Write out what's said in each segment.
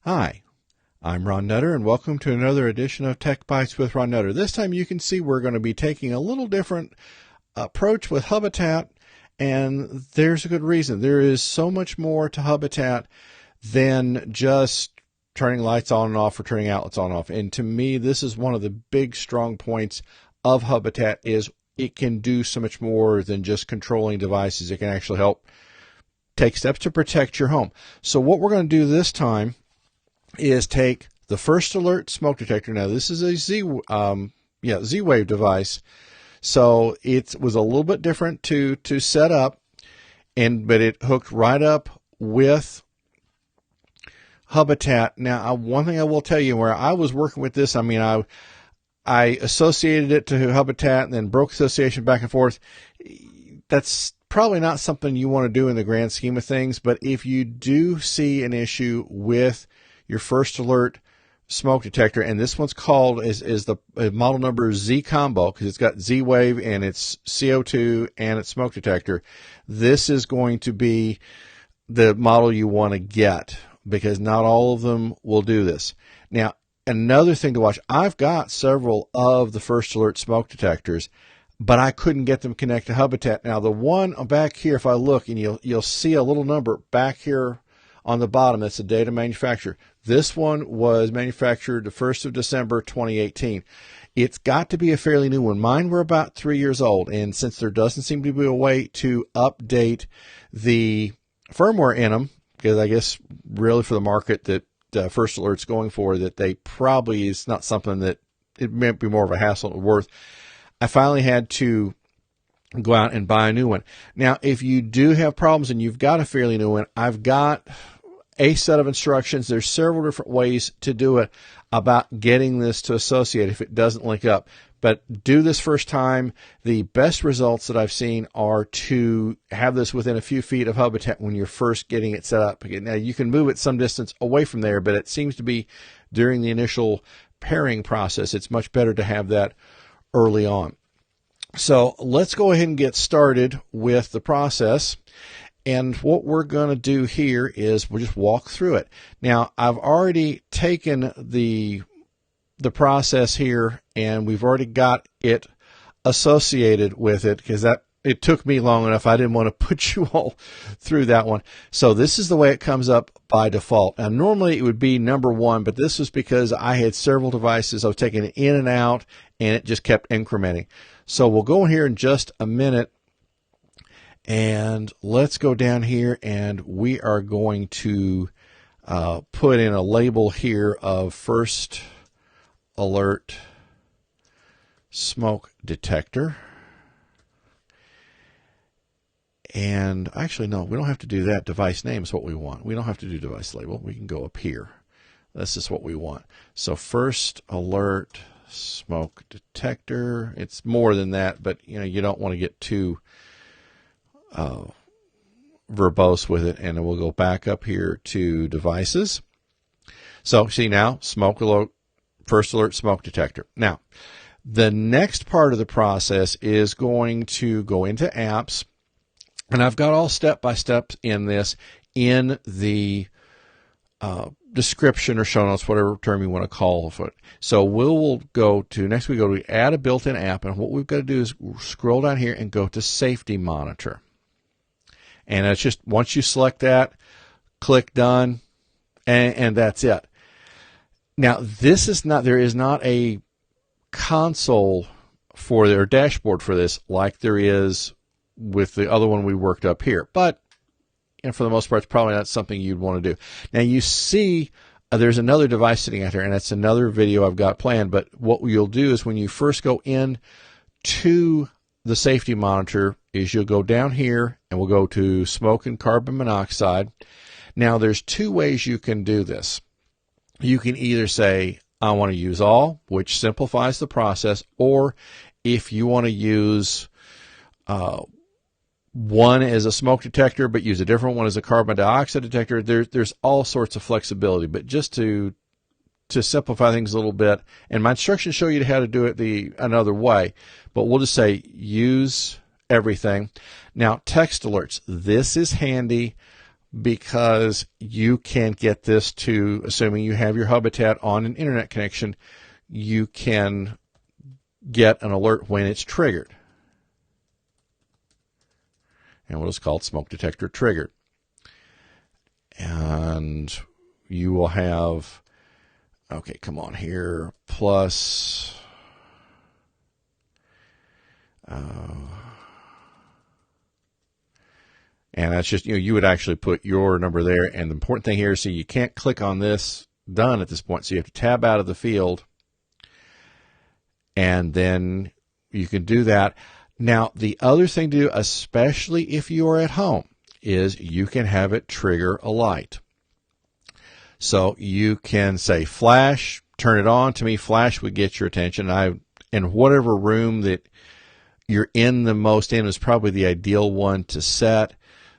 Hi, I'm Ron Nutter, and welcome to another edition of Tech Bites with Ron Nutter. This time you can see we're going to be taking a little different approach with Hubitat, and there's a good reason. There is so much more to Hubitat than just turning lights on and off or turning outlets on and off. And to me, this is one of the big strong points of Hubitat is it can do so much more than just controlling devices. It can actually help take steps to protect your home. So what we're going to do this time is take the first alert smoke detector. Now this is a Z-Wave device, so it was a little bit different to set up, but it hooked right up with Hubitat. Now one thing I will tell you, where I was working with this, I associated it to Hubitat and then broke association back and forth. That's probably not something you want to do in the grand scheme of things, but if you do see an issue with your first alert smoke detector, and this one's called is the model number ZCOMBO because it's got Z-Wave and it's CO2 and it's smoke detector. This is going to be the model you want to get because not all of them will do this. Now, another thing to watch, I've got several of the first alert smoke detectors, but I couldn't get them connected to Hubitat. Now, the one back here, if I look, and you'll see a little number back here on the bottom, that's the date of manufacture. This one was manufactured the 1st of December, 2018. It's got to be a fairly new one. Mine were about 3 years old, and since there doesn't seem to be a way to update the firmware in them, because I guess really for the market that First Alert's going for, that they probably is not something that it might be more of a hassle than worth, I finally had to go out and buy a new one. Now, if you do have problems and you've got a fairly new one, I've got a set of instructions. There's several different ways to do it about getting this to associate if it doesn't link up. But do this first time. The best results that I've seen are to have this within a few feet of Hubitat when you're first getting it set up. Now, you can move it some distance away from there, but it seems to be during the initial pairing process, it's much better to have that early on. So let's go ahead and get started with the process. And what we're going to do here is we'll just walk through it. Now, I've already taken the process here, and we've already got it associated with it because it took me long enough. I didn't want to put you all through that one. So this is the way it comes up by default. Now, normally it would be number 1, but this was because I had several devices. I was taking it in and out, and it just kept incrementing. So we'll go in here in just a minute. And let's go down here, and we are going to put in a label here of first alert smoke detector. And actually, no, we don't have to do that. Device name is what we want. We don't have to do device label. We can go up here. This is what we want. So first alert smoke detector. It's more than that, but you don't want to get too verbose with it. And then we'll go back up here to devices. So see now, smoke alert, first alert smoke detector. Now, the next part of the process is going to go into apps, and I've got all step-by-step in this in the description or show notes, whatever term you want to call it. So we'll go to, next we go to add a built-in app, and what we've got to do is scroll down here and go to Safety Monitor. And it's just, once you select that, click done, and that's it. Now, there is not a console or dashboard for this like there is with the other one we worked up here. But for the most part, it's probably not something you'd want to do. Now, you see there's another device sitting out there, and that's another video I've got planned. But what you'll do is when you first go in to the Safety Monitor is you'll go down here, and we'll go to smoke and carbon monoxide. Now, there's 2 ways you can do this. You can either say, I want to use all, which simplifies the process, or if you want to use one as a smoke detector but use a different one as a carbon dioxide detector, there's all sorts of flexibility. But just to simplify things a little bit, and my instructions show you how to do it another way, but we'll just say use everything. Now, text alerts. This is handy because you can get this to, assuming you have your Hubitat on an internet connection, you can get an alert when it's triggered. And what is called smoke detector triggered. And you will have, okay, come on here, plus, and that's just, you would actually put your number there. And the important thing here is, see, you can't click on this done at this point. So you have to tab out of the field, and then you can do that. Now, the other thing to do, especially if you are at home, is you can have it trigger a light. So you can say flash, turn it on. To me, flash would get your attention. In whatever room that you're in the most in is probably the ideal one to set.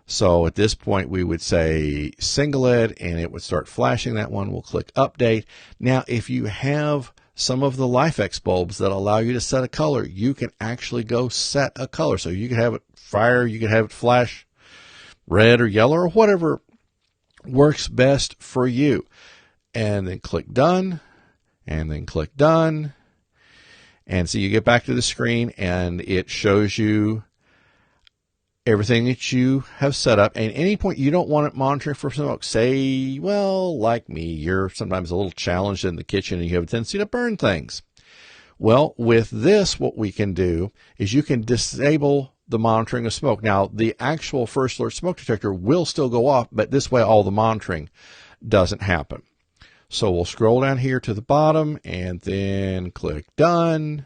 So at this point, we would say single it, and it would start flashing that one. We'll click update. Now, if you have some of the LifeX bulbs that allow you to set a color, you can actually go set a color. So you can have it fire, you can have it flash red or yellow or whatever works best for you. And then click done, and then click done. And so you get back to the screen, and it shows you everything that you have set up. And at any point you don't want it monitoring for smoke. Say, well, like me, you're sometimes a little challenged in the kitchen and you have a tendency to burn things. Well, with this, what we can do is you can disable the monitoring of smoke. Now, the actual first alert smoke detector will still go off, but this way all the monitoring doesn't happen. So we'll scroll down here to the bottom and then click done.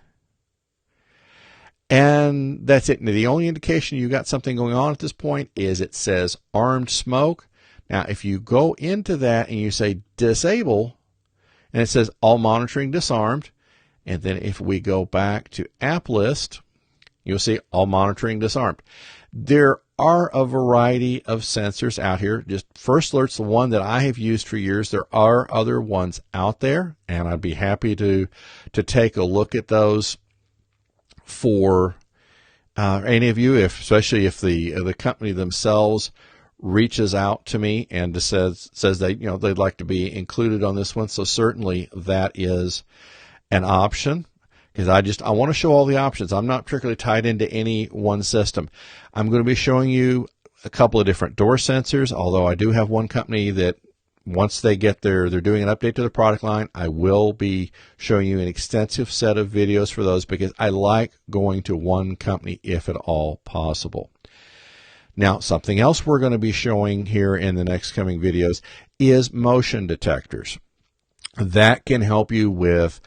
And that's it. Now, the only indication you got something going on at this point is it says armed smoke. Now, if you go into that and you say disable, and it says all monitoring disarmed, and then if we go back to app list, you'll see all monitoring disarmed. There are a variety of sensors out here. Just First Alert's the one that I have used for years. There are other ones out there, and I'd be happy to take a look at those for any of you, especially if the company themselves reaches out to me and says they they'd like to be included on this one. So certainly that is an option, because I want to show all the options. I'm not particularly tied into any one system. I'm going to be showing you a couple of different door sensors, although I do have one company that once they get they're doing an update to the product line, I will be showing you an extensive set of videos for those, because I like going to one company if at all possible. Now, something else we're going to be showing here in the next coming videos is motion detectors. That can help you with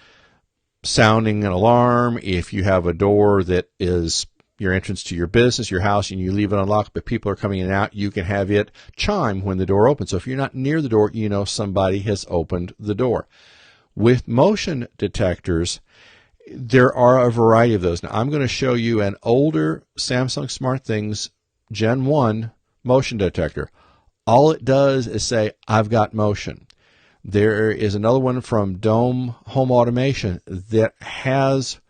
sounding an alarm. If you have a door that is your entrance to your business, your house, and you leave it unlocked, but people are coming in and out, you can have it chime when the door opens. So if you're not near the door, you know somebody has opened the door. With motion detectors, there are a variety of those. Now, I'm going to show you an older Samsung Smartthings Gen 1 motion detector. All it does is say, I've got motion. There is another one from Dome Home Automation that has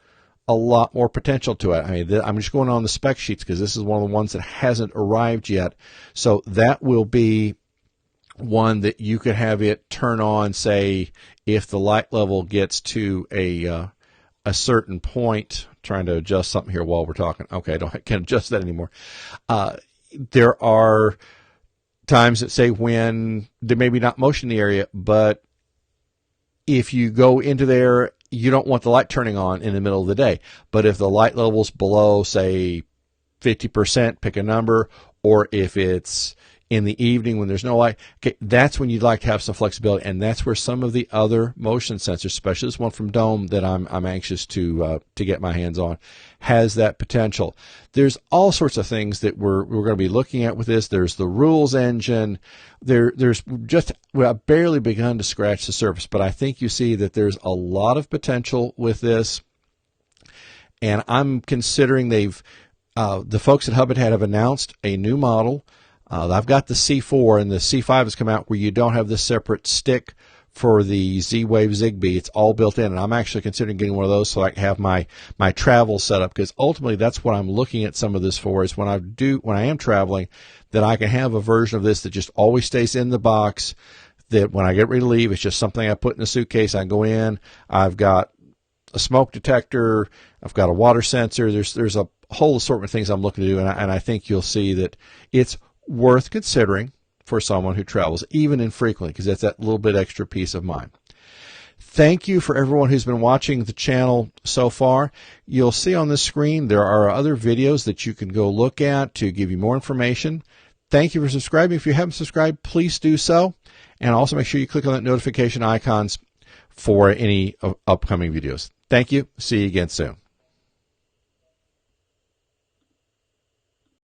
a lot more potential to it. I mean, I'm just going on the spec sheets because this is one of the ones that hasn't arrived yet. So that will be one that you could have it turn on, say, if the light level gets to a certain point. Trying to adjust something here while we're talking. Okay, I can't adjust that anymore. There are times that say when there may be not motion in the area, but if you go into there, you don't want the light turning on in the middle of the day. But if the light level's below, say, 50%, pick a number, or if it's in the evening when there's no light, okay, that's when you'd like to have some flexibility. And that's where some of the other motion sensors, especially this one from Dome that I'm anxious to get my hands on, has that potential. There's all sorts of things that we're going to be looking at with this. There's the rules engine. There's just, I've barely begun to scratch the surface, but I think you see that there's a lot of potential with this. And I'm considering the folks at Hubitat have announced a new model. I've got the C4, and the C5 has come out where you don't have this separate stick for the Z-Wave Zigbee. It's all built in, and I'm actually considering getting one of those so I can have my travel set up, because ultimately that's what I'm looking at some of this for, is when I am traveling, that I can have a version of this that just always stays in the box, that when I get ready to leave, it's just something I put in a suitcase. I go in, I've got a smoke detector, I've got a water sensor. There's a whole assortment of things I'm looking to do, and I think you'll see that it's worth considering for someone who travels, even infrequently, because that's that little bit extra peace of mind. Thank you for everyone who's been watching the channel so far. You'll see on the screen there are other videos that you can go look at to give you more information. Thank you for subscribing. If you haven't subscribed, please do so. And also make sure you click on that notification icons for any upcoming videos. Thank you. See you again soon.